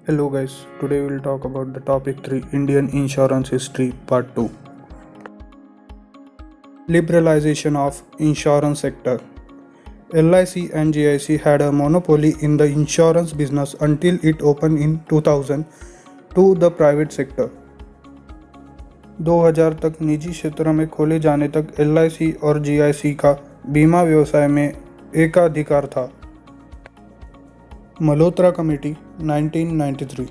Hello guys, today we will talk about the topic 3 Indian Insurance History Part 2. Liberalization of Insurance Sector. LIC and GIC had a monopoly in the insurance business until it opened in 2000 to the private sector. 2000 तक निजी क्षेत्र में खोले जाने तक LIC और GIC का बीमा व्यवसाय में एकाधिकार था. Malhotra Committee 1993.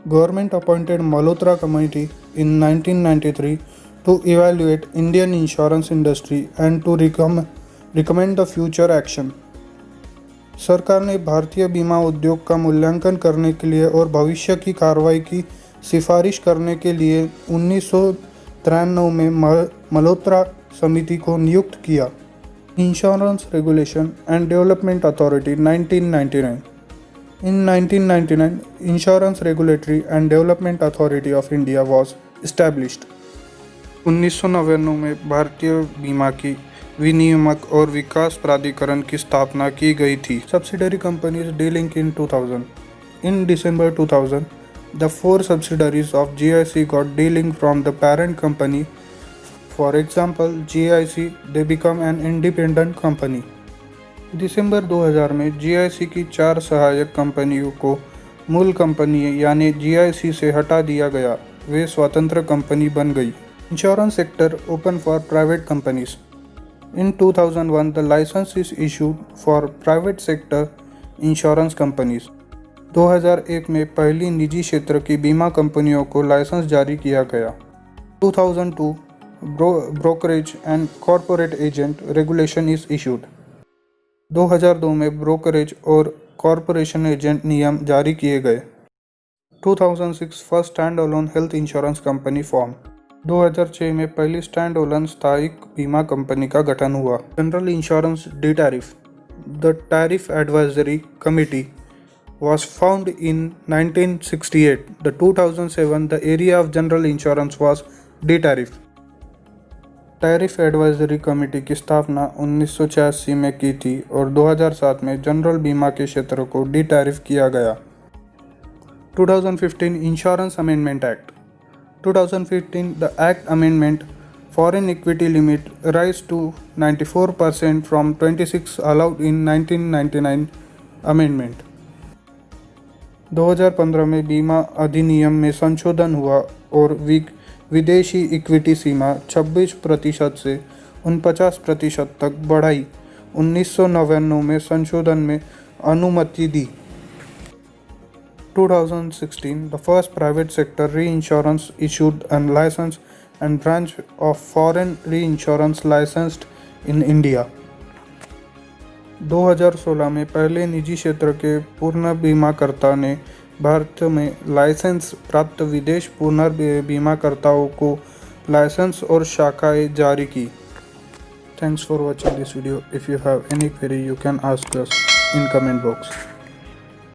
Government appointed Malhotra Committee in 1993 to evaluate Indian insurance industry and to recommend the future action. सरकार ने भारतीय बीमा उद्योग का मूल्यांकन करने के लिए और भविष्य की कार्रवाई की सिफारिश करने के लिए 1993 में मल्होत्रा समिति को नियुक्त किया. Insurance regulation and development authority 1999. In 1999, Insurance Regulatory and Development Authority of India was established. 1999 में भारतीय बीमा की विनियामक और विकास प्राधिकरण की स्थापना की गई थी. Subsidiary companies dealing in 2000. In December 2000, the 4 subsidiaries of GIC got dealing from the parent company. For example, GIC they become an independent company. दिसंबर 2000 में GIC की 4 सहायक कंपनियों को मूल कंपनी यानी GIC से हटा दिया गया. वे स्वतंत्र कंपनी बन गई. Insurance sector open for private companies. In 2001 the licence is issued for private sector insurance companies. 2001 में पहली निजी क्षेत्र की बीमा कंपनियों को लाइसेंस जारी किया गया. 2002 brokerage and corporate agent regulation is issued. 2002 में ब्रोकरेज और कॉरपोरेशन एजेंट नियम जारी किए गए. 2006 first stand alone health insurance company form. 2006 में पहली स्टैंड अलोन स्थायी बीमा कंपनी का गठन हुआ. General insurance D tariff. The tariff advisory committee was found in 1968. The 2007 the area of general insurance was D-tariff. Tariff advisory committee की स्थापना 1986 में की थी और 2007 में जनरल बीमा के क्षेत्र को डी टैरिफ किया गया. 2015 insurance amendment act. 2015 the act amendment foreign equity limit rise to 94% from 26 allowed in 1999 amendment. 2015 में बीमा अधिनियम में संशोधन हुआ और विदेशी इक्विटी सीमा 26% से 49% तक बढ़ाई. 1999 में संशोधन में अनुमति दी. 2016 the first private sector reinsurance issued and licence and branch of foreign reinsurance licensed in India. 2016 में पहले निजी क्षेत्र के पूर्ण बीमाकर्ता ने भारत में लाइसेंस प्राप्त विदेश पुनर्बीमाकर्ताओं को लाइसेंस और शाखाएं जारी की. Thanks for watching this video. If you have any query you can ask us in comment box.